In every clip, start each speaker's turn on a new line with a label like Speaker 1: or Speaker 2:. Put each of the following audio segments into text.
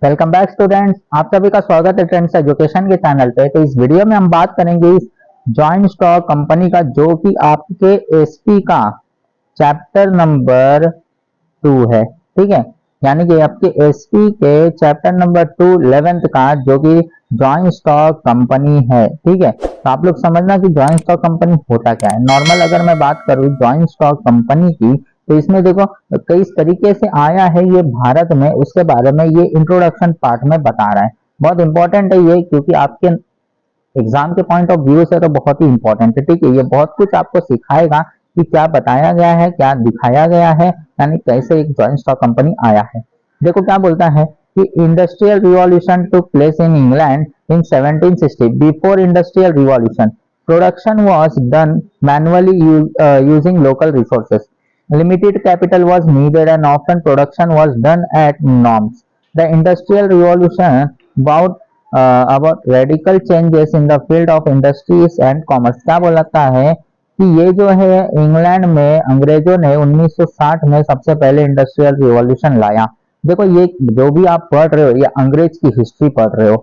Speaker 1: Welcome back students, आप सभी का स्वागत है ट्रेंड्स एजुकेशन के चैनल पे। तो इस वीडियो में हम बात करेंगे इस जॉइंट स्टॉक कंपनी का, जो कि आपके एसपी का चैप्टर नंबर 2 है। ठीक है, यानी कि आपके एसपी के चैप्टर नंबर 2 11th का, जो कि जॉइंट स्टॉक कंपनी है। ठीक है, तो आप लोग समझना कि जॉइंट स्टॉक कंपनी होता क्या है। नॉर्मल अगर मैं बात करूं जॉइंट स्टॉक कंपनी की, तो इसमें देखो कई तरीके से आया है ये भारत में, उसके बारे में ये इंट्रोडक्शन पार्ट में बता रहा है। बहुत इंपॉर्टेंट है ये, क्योंकि आपके एग्जाम के पॉइंट ऑफ व्यू से तो बहुत ही इंपॉर्टेंट है। ठीक है, ये बहुत कुछ आपको सिखाएगा कि क्या बताया गया है, क्या दिखाया गया है, यानी कैसे एक जॉइंट स्टॉक कंपनी आया है। देखो क्या बोलता है कि industrial revolution took place in England in 1760। Before industrial revolution production was done manually using local resources. Limited capital was needed and often production was done at norms. The Industrial Revolution about radical changes in the field of industries and commerce. क्या बोलता है कि ये जो है England में अंग्रेजों ने 1960 में सबसे पहले इंडस्ट्रियल रिवॉल्यूशन लाया। देखो ये जो भी आप पढ़ रहे हो, ये अंग्रेज की हिस्ट्री पढ़ रहे हो।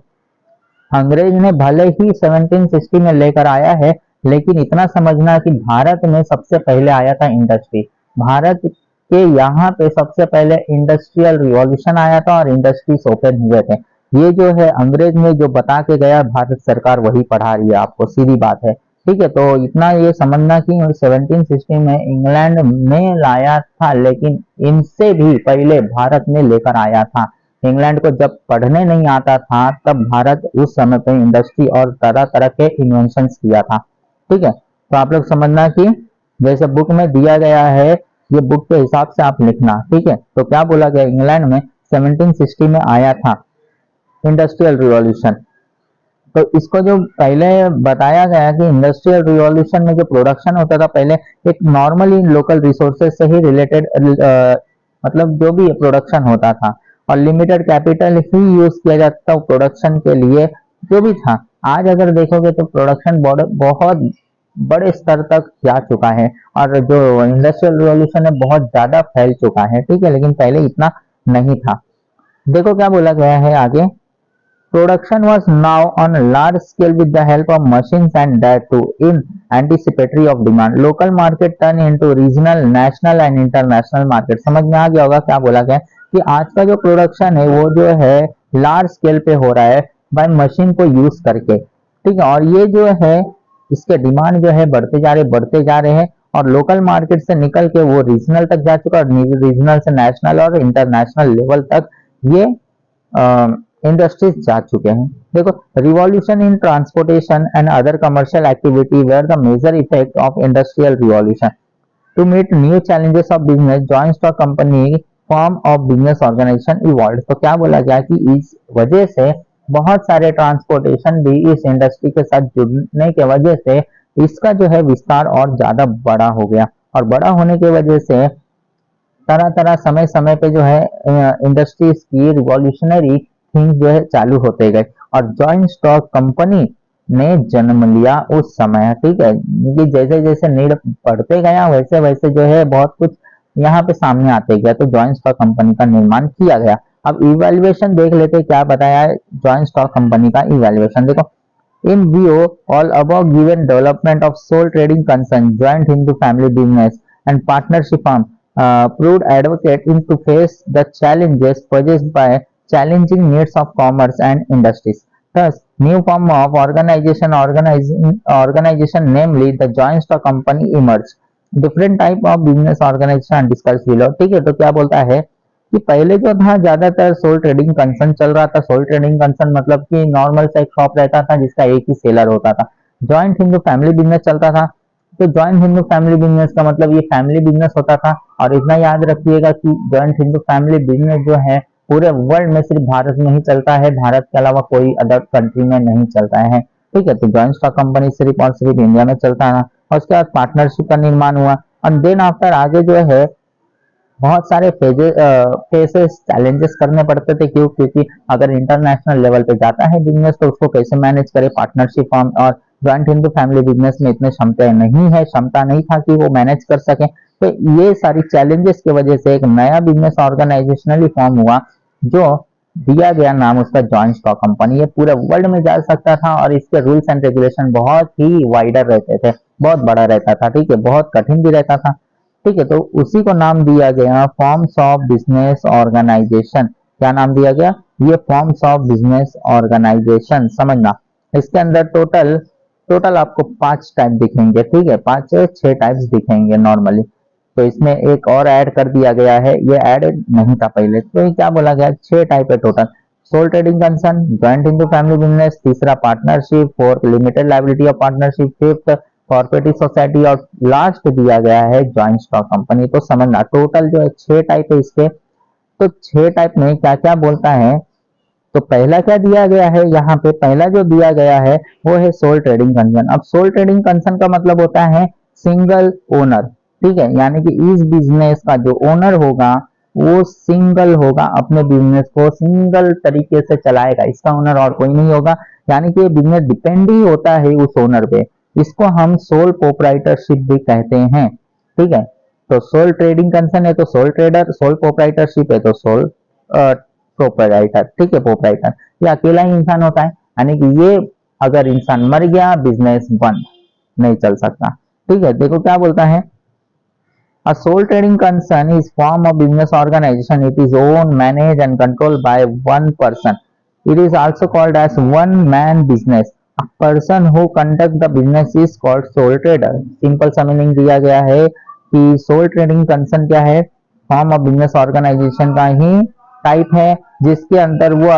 Speaker 1: अंग्रेज ने भले ही 1760 में लेकर आया है, लेकिन इतना समझना कि भारत में सबसे पहले आया था इंडस्ट्री। भारत के यहाँ पे सबसे पहले इंडस्ट्रियल रिवॉल्यूशन आया था और इंडस्ट्रीज ओपन हुए थे। ये जो है अंग्रेज ने जो बता के गया, भारत सरकार वही पढ़ा रही है आपको, सीधी बात है। ठीक है, तो इतना ये समझना कि 1760 में इंग्लैंड में लाया था, लेकिन इनसे भी पहले भारत में लेकर आया था। इंग्लैंड को जब पढ़ने नहीं आता था, तब भारत उस समय पे इंडस्ट्री और तरह तरह के इन्वेंशन किया था। ठीक है, तो आप लोग समझना कि जैसे बुक में दिया गया है, ये बुक के हिसाब से आप लिखना। ठीक है, तो क्या बोला गया, इंग्लैंड में 1760 में आया था इंडस्ट्रियल रिवॉल्यूशन। तो इसको जो पहले बताया गया कि इंडस्ट्रियल रिवॉल्यूशन में जो प्रोडक्शन होता था पहले, एक नॉर्मली लोकल रिसोर्सेज से ही रिलेटेड मतलब जो भी प्रोडक्शन होता था, और लिमिटेड कैपिटल ही यूज किया जाता था प्रोडक्शन के लिए, जो भी था। आज अगर देखोगे तो प्रोडक्शन बहुत बड़े स्तर तक जा चुका है, और जो इंडस्ट्रियल रिवॉल्यूशन है बहुत ज्यादा फैल चुका है। ठीक है, लेकिन पहले इतना नहीं था। देखो क्या बोला गया है आगे, production was now on a large scale with the help of machines and that too in anticipatory of demand. Local market turn into regional, national and international market. समझ में आ गया होगा क्या बोला गया कि आज का जो प्रोडक्शन है वो जो है लार्ज स्केल पे हो रहा है बाय मशीन को यूज करके। ठीक है, और ये जो है इसके डिमांड जो है बढ़ते जा रहे हैं, और लोकल मार्केट से निकल के वो रीजनल तक जा चुका है, और रीजनल से नेशनल और इंटरनेशनल लेवल तक ये इंडस्ट्रीज जा चुके हैं। देखो, revolution in transportation and other commercial activity where the major effect of industrial revolution. To meet new challenges of business, joint stock company form of business organisation evolve. तो क्या बोला गया कि इस वजह से बहुत सारे ट्रांसपोर्टेशन भी इस इंडस्ट्री के साथ जुड़ने के वजह से इसका जो है विस्तार और ज्यादा बड़ा हो गया, और बड़ा होने की वजह से तरह तरह समय समय पे जो है इंडस्ट्रीज की रिवॉल्यूशनरी थिंग जो है चालू होते गए, और जॉइंट स्टॉक कंपनी ने जन्म लिया उस समय। ठीक है, कि जैसे जैसे नीड बढ़ते गया, वैसे वैसे जो है बहुत कुछ यहाँ पे सामने आते गया, तो जॉइंट स्टॉक कंपनी का निर्माण किया गया। अब इवैल्यूएशन देख लेते, क्या बताया है जॉइंट स्टॉक कंपनी का इवैल्यूएशन। देखो, in view all above given development of sole trading concern, joint Hindu family business and partnership firm proved adequate in to face the challenges posed by challenging needs of commerce and industries. Thus, new form of organization, namely the joint stock company, emerged. Different type of business organization discussed below. ठीक है, तो क्या बोलता है कि पहले जो था ज्यादातर सोल ट्रेडिंग कंसर्न चल रहा था। सोल ट्रेडिंग कंसर्न मतलब कि नॉर्मल सा एक शॉप रहता था जिसका एक ही सेलर होता था। जॉइंट हिंदू फैमिली बिजनेस चलता था। तो जॉइंट हिंदू फैमिली बिजनेस का मतलब ये फैमिली बिजनेस होता था, और इतना याद रखिएगा कि जॉइंट हिंदू फैमिली बिजनेस जो है पूरे वर्ल्ड में सिर्फ भारत में ही चलता है, भारत के अलावा कोई अदर कंट्री में नहीं चलता है। ठीक है, तो जॉइंट स्टॉक कंपनी सिर्फ और सिर्फ इंडिया में चलता है, और उसके बाद पार्टनरशिप का निर्माण हुआ, और देन आफ्टर आगे जो है बहुत सारे फेसेस चैलेंजेस करने पड़ते थे। क्यों? क्योंकि अगर इंटरनेशनल लेवल पे जाता है बिजनेस, तो उसको कैसे मैनेज करे पार्टनरशिप फॉर्म, और जॉइंट हिंदू फैमिली बिजनेस में इतने क्षमता नहीं था कि वो मैनेज कर सके। तो ये सारी चैलेंजेस की वजह से एक नया बिजनेस ऑर्गेनाइजेशनली फॉर्म हुआ, जो दिया गया नाम उसका जॉइंट स्टॉक कंपनी। ये पूरे वर्ल्ड में जा सकता था और इसके रूल्स एंड रेगुलेशन बहुत ही वाइडर रहते थे, बहुत बड़ा रहता था, ठीक है, बहुत कठिन भी रहता था, ठीक है। तो उसी को नाम दिया गया फॉर्म्स ऑफ बिजनेस ऑर्गेनाइजेशन। क्या नाम दिया गया? ये फॉर्म्स ऑफ बिजनेस ऑर्गेनाइजेशन। समझना, इसके अंदर टोटल टोटल आपको 5 टाइप दिखेंगे, ठीक है, 5 या 6 टाइप्स दिखेंगे नॉर्मली। तो इसमें एक और ऐड कर दिया गया है, ये ऐड नहीं था पहले। तो ये क्या बोला गया? 6 टाइप है total. Sole trading concern, joint into family business, तीसरा partnership, fourth limited liability of partnership, fifth corporative society और लास्ट दिया गया है ज्वाइंट स्टॉक कंपनी। तो समझना टोटल जो है 6 टाइप है इसके। तो 6 टाइप में क्या क्या बोलता है? तो पहला क्या दिया गया है यहाँ पे? पहला जो दिया गया है वो है सोल ट्रेडिंग कंसर्न। अब सोल ट्रेडिंग कंसर्न का मतलब होता है सिंगल ओनर, ठीक है, यानी कि इस बिजनेस का जो ओनर होगा वो सिंगल होगा, अपने बिजनेस को सिंगल तरीके से चलाएगा, इसका ओनर और कोई नहीं होगा, यानी कि ये बिजनेस डिपेंड ही होता है उस ओनर पे। इसको हम सोल प्रोप्राइटरशिप भी कहते हैं, ठीक है। तो सोल ट्रेडिंग कंसर्न है तो सोल ट्रेडर, सोल प्रोप्राइटरशिप है तो सोल प्रोप्राइटर, ठीक है, प्रोप्राइटर ये अकेला ही इंसान होता है, यानी कि ये अगर इंसान मर गया बिजनेस बंद, नहीं चल सकता, ठीक है। देखो क्या बोलता है, a sole trading concern is form of business organization. It is owned, managed and controlled by one person. It is also called as one man business. A person who conduct the business is called sole trader. Simple सा meaning दिया गया है कि soul trading concern क्या है? Form of business organisation का ही type है, जिसके अंदर वो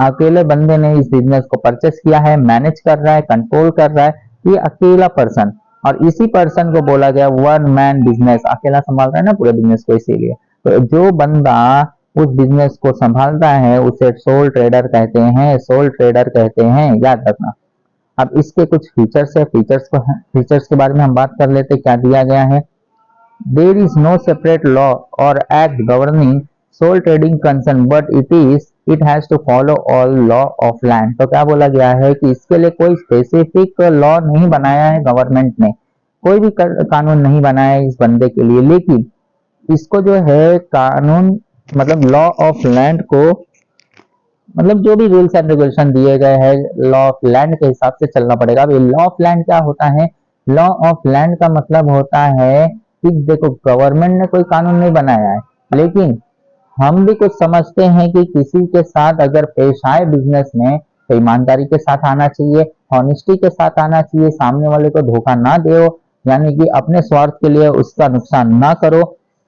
Speaker 1: अकेले बंदे ने इस बिजनेस को परचेस किया है, मैनेज कर रहा है, कंट्रोल कर रहा है, ये अकेला पर्सन। और इसी पर्सन को बोला गया वन मैन बिजनेस, अकेला संभाल रहा है ना पूरे बिजनेस को, इसीलिए तो जो बंदा उस बिजनेस को संभालता है उसे सोल ट्रेडर कहते हैं, सोल ट्रेडर कहते हैं, याद रखना। अब इसके कुछ फीचर्स है, फीचर्स के बारे में हम बात कर लेते। क्या दिया गया है? There is no separate law or act governing sole trading concern, but it has to follow all law of land। तो क्या बोला गया है कि इसके लिए कोई स्पेसिफिक लॉ नहीं बनाया है गवर्नमेंट ने, कोई भी कानून नहीं बनाया है इस बंदे के लिए, लेकिन इसको जो है कानून मतलब लॉ ऑफ लैंड को, मतलब जो भी रूल्स एंड रेगुलेशन दिए गए हैं लॉ ऑफ लैंड के हिसाब से चलना पड़ेगा। अब लॉ ऑफ लैंड क्या होता है? लॉ ऑफ लैंड का मतलब होता है कि देखो गवर्नमेंट ने कोई कानून नहीं बनाया है, लेकिन हम भी कुछ समझते हैं कि किसी के साथ अगर पेश आए बिजनेस में तो ईमानदारी के साथ आना चाहिए, ऑनेस्टी के साथ आना चाहिए, सामने वाले को धोखा ना दो, यानी कि अपने स्वार्थ के लिए उसका नुकसान ना करो।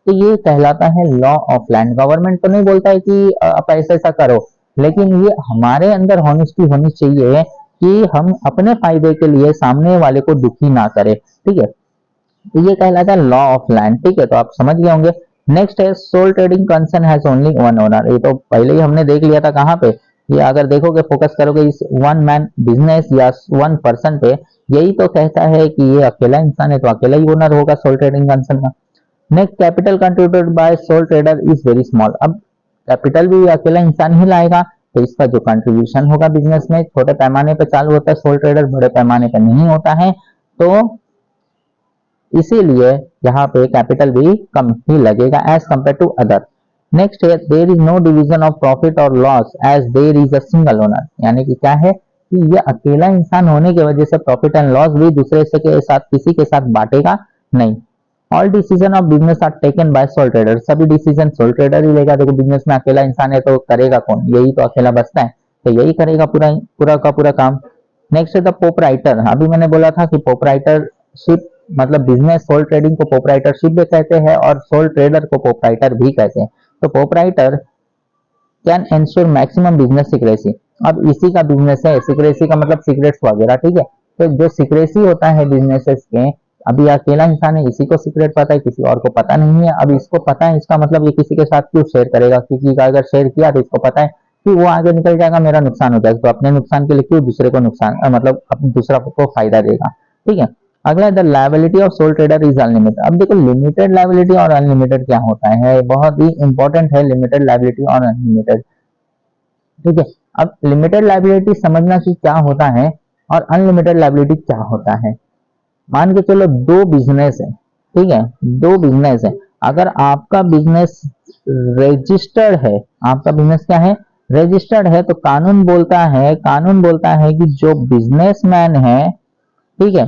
Speaker 1: तो ये कहलाता है लॉ ऑफ लैंड। गवर्नमेंट तो नहीं बोलता है कि आप ऐसा ऐसा करो, लेकिन ये हमारे अंदर होनेस्टी होनी चाहिए कि हम अपने फायदे के लिए सामने वाले को दुखी ना करें, ठीक है। तो ये कहलाता है लॉ ऑफ लैंड, ठीक है, तो आप समझ गए होंगे। नेक्स्ट है sole trading concern has only one owner. ये तो पहले ही हमने देख लिया था, कहाँ पे? ये अगर देखोगे फोकस करोगे इस वन मैन बिजनेस या वन पर्सन पे, यही तो कहता है कि ये अकेला इंसान है तो अकेला ही ओनर होगा सोल ट्रेडिंग कंसर्न का। Next, capital contributed bye sole trader is very small. अब कैपिटल भी अकेला इंसान ही लाएगा, तो इसका जो कंट्रीब्यूशन होगा बिजनेस में छोटे पैमाने पर चालू होता है, सोल ट्रेडर बड़े पैमाने पर नहीं होता है, तो इसीलिए यहाँ पे कैपिटल भी कम ही लगेगा as compare to other. Next है there is no division of profit और loss as there is a single owner, यानी कि क्या है कि ये अकेला इंसान होने की वजह से प्रॉफिट एंड लॉस भी दूसरे से के साथ किसी के साथ बांटेगा नहीं। All decision of business are taken by sole trader, सभी डिसीजन सोल ट्रेडर ही लेगा। देखो बिजनेस में अकेला इंसान है तो करेगा कौन? यही तो अकेला बचता है, तो यही करेगा पूरा का पूरा काम। नेक्स्ट है द प्रोप्राइटर। अभी मैंने बोला था कि प्रोप्राइटरशिप मतलब बिजनेस सोल ट्रेडिंग को प्रोप्राइटरशिप भी कहते हैं और सोल ट्रेडर को प्रोप्राइटर भी कहते हैं। तो proprietor can ensure maximum business secrecy. अब इसी का बिजनेस है, सीक्रेसी का मतलब सीक्रेट्स वगैरह, ठीक है। तो जो सीक्रेसी होता है बिजनेसेस के, अभी अकेला इंसान है, इसी को सीक्रेट पता है, किसी और को पता नहीं है। अब इसको पता है, इसका मतलब ये किसी के साथ क्यों शेयर करेगा? क्योंकि अगर शेयर किया तो इसको पता है कि वो आगे निकल जाएगा, मेरा नुकसान हो जाएगा, तो अपने नुकसान के लिए क्यों दूसरे को नुकसान मतलब दूसरा को फायदा देगा, ठीक है। अगला the liability of soul trader is unlimited. अब देखो लिमिटेड लायबिलिटी और अनलिमिटेड क्या होता है, बहुत ही इंपॉर्टेंट है लिमिटेड लायबिलिटी और अनलिमिटेड, ठीक है। अब लिमिटेड लायबिलिटी समझना कि क्या होता है और अनलिमिटेड लायबिलिटी क्या होता है। मान के चलो दो बिजनेस है, ठीक है, दो बिजनेस है। अगर आपका बिजनेस रजिस्टर्ड है, आपका बिजनेस क्या है, रजिस्टर्ड है, तो कानून बोलता है कि जो बिजनेसमैन है, ठीक है,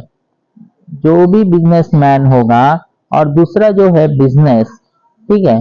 Speaker 1: जो भी बिजनेसमैन होगा और दूसरा जो है बिजनेस, ठीक है,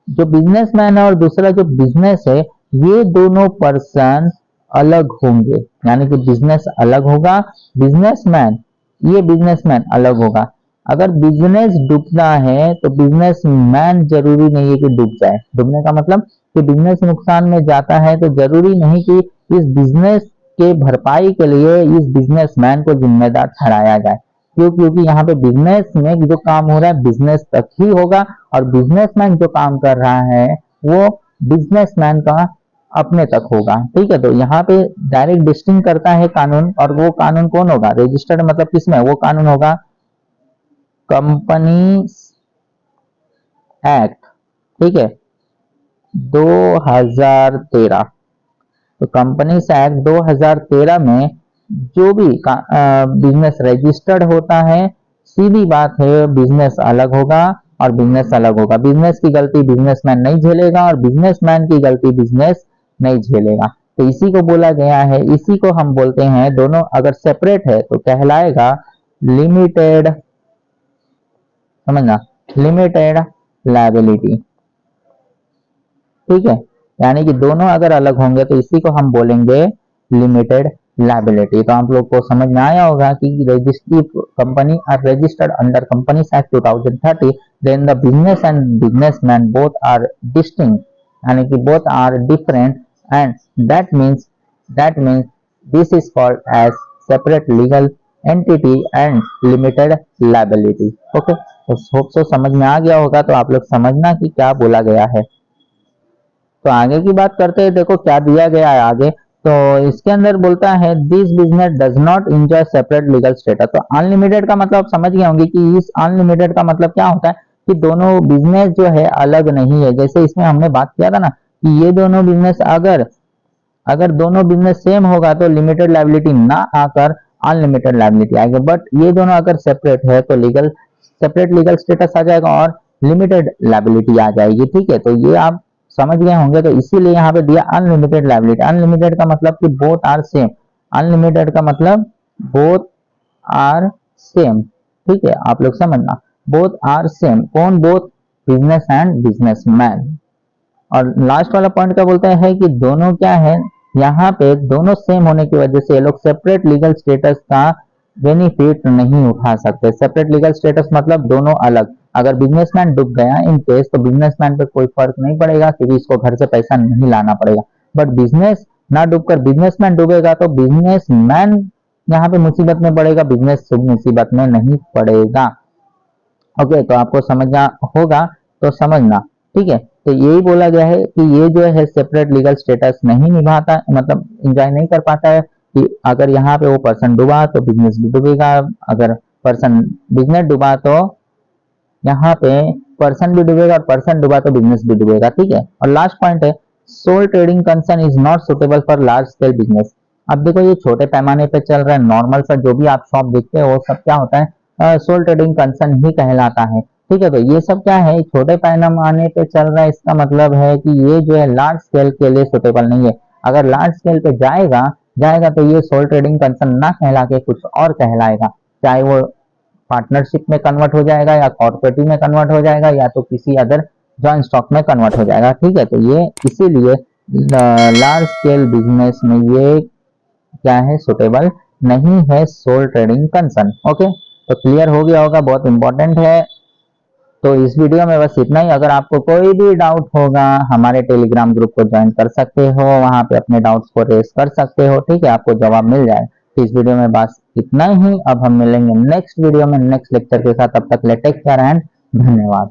Speaker 1: जो बिजनेसमैन है और दूसरा जो बिजनेस है, ये दोनों पर्सन अलग होंगे, यानी कि बिजनेस अलग होगा, बिजनेसमैन, ये बिजनेसमैन अलग होगा। अगर बिजनेस डूबता है तो बिजनेसमैन जरूरी नहीं है कि डूब जाए। डूबने का मतलब कि बिजनेस नुकसान में जाता है तो जरूरी नहीं कि इस बिजनेस के भरपाई के लिए इस बिजनेसमैन को जिम्मेदार ठहराया जाए। क्यों? क्योंकि यहाँ पे बिजनेस में जो काम हो रहा है बिजनेस तक ही होगा और बिजनेसमैन जो काम कर रहा है वो बिजनेसमैन का अपने तक होगा। ठीक है, तो यहाँ पे डायरेक्ट डिस्टिंग करता है कानून, और वो कानून कौन होगा, रजिस्टर्ड मतलब किसमें, वो कानून होगा कंपनी एक्ट, ठीक है, 2013। तो कंपनीज एक्ट 2013 में जो भी बिजनेस रजिस्टर्ड होता है, सीधी बात है बिजनेस अलग होगा और बिजनेस अलग होगा। बिजनेस की गलती बिजनेसमैन नहीं झेलेगा और बिजनेसमैन की गलती बिजनेस नहीं झेलेगा। तो इसी को बोला गया है, इसी को हम बोलते हैं, दोनों अगर सेपरेट है तो कहलाएगा लिमिटेड, समझना, लिमिटेड लायबिलिटी। ठीक है, यानी कि दोनों अगर अलग होंगे तो इसी को हम बोलेंगे लिमिटेड लायबिलिटी। तो आप लोग को समझ में आया होगा कि registry company are registered under companies act 2030, then the business and businessman both are distinct, यानी कि both are different, and that means this is called as separate legal entity and limited liability. Okay, तो hope so समझ में आ गया होगा। तो आप लोग समझना कि क्या बोला गया है। तो आगे की बात करते हैं, देखो क्या दिया गया है आगे। तो इसके अंदर बोलता है this business does not enjoy separate legal status. तो अनलिमिटेड का मतलब समझ गए होंगे कि इस अनलिमिटेड का मतलब क्या होता है कि दोनों बिजनेस जो है अलग नहीं है। जैसे इसमें हमने बात किया था ना कि ये दोनों बिजनेस अगर अगर दोनों बिजनेस सेम होगा तो लिमिटेड लायबिलिटी ना आकर अनलिमिटेड लायबिलिटी आएगी, बट ये दोनों अगर सेपरेट है तो सेपरेट लीगल स्टेटस आ जाएगा और लिमिटेड लायबिलिटी आ जाएगी। ठीक है, तो ये आप समझ गए होंगे। तो इसीलिए यहाँ पे दिया अनलिमिटेड लायबिलिटी। अनलिमिटेड का मतलब कि बोथ आर सेम, अनलिमिटेड का मतलब बोथ आर सेम। ठीक है, आप लोग समझना, बोथ आर सेम, कौन, बोथ बिजनेस एंड बिजनेसमैन। और लास्ट वाला पॉइंट क्या बोलते हैं कि दोनों क्या है, यहाँ पे दोनों सेम होने की वजह से ये लोग सेपरेट लीगल स्टेटस का बेनिफिट नहीं उठा सकते। सेपरेट लीगल स्टेटस मतलब दोनों अलग। अगर बिजनेसमैन डूब गया इन केस तो बिजनेसमैन पे कोई फर्क नहीं पड़ेगा क्योंकि इसको घर से पैसा नहीं लाना पड़ेगा। बट बिजनेस ना डूबकर बिजनेसमैन डूबेगा तो बिजनेसमैन यहाँ पे मुसीबत में पड़ेगा, बिजनेस मुसीबत में नहीं पड़ेगा। ओके, तो आपको समझना होगा तो समझना। ठीक है, तो यही बोला गया है कि ये जो है सेपरेट लीगल स्टेटस नहीं निभाता, मतलब एंजॉय नहीं कर पाता है कि अगर यहाँ पे वो पर्सन डूबा तो बिजनेस भी डूबेगा, अगर पर्सन बिजनेस डूबा तो यहाँ पे पर्सन भी डूबेगा और पर्सन डूबा तो बिजनेस भी डूबेगा। ठीक है, और लास्ट पॉइंट है sole trading concern is not suitable for large scale business. अब देखो ये छोटे पैमाने पे चल रहा है, नॉर्मल सा जो भी आप शॉप देखते हो वो सब क्या होता है, सोल ट्रेडिंग कंसर्न ही कहलाता है। ठीक है, तो ये सब क्या है, छोटे पैमाने पे चल रहा है, इसका मतलब है कि ये जो है लार्ज स्केल के लिए सुटेबल नहीं है। अगर लार्ज स्केल पे जाएगा तो ये सोल ट्रेडिंग कंसर्न ना कहला के कुछ और कहलाएगा, चाहे वो पार्टनरशिप में कन्वर्ट हो जाएगा या कॉर्पोरेटिव में कन्वर्ट हो जाएगा या तो किसी अदर जॉइंट स्टॉक में कन्वर्ट हो जाएगा। ठीक है, तो ये इसीलिए लार्ज स्केल बिजनेस में ये क्या है, सुटेबल नहीं है सोल ट्रेडिंग कंसर्न। ओके, तो क्लियर हो गया होगा, बहुत इंपॉर्टेंट है। तो इस वीडियो में बस इतना ही। अगर आपको कोई भी डाउट होगा हमारे टेलीग्राम ग्रुप को ज्वाइन कर सकते हो, वहां पे अपने डाउट्स को रेस कर सकते हो। ठीक है, आपको जवाब मिल जाए। तो इस वीडियो में बस इतना ही। अब हम मिलेंगे नेक्स्ट वीडियो में नेक्स्ट लेक्चर के साथ। तब तक ले टेक केयर एंड धन्यवाद।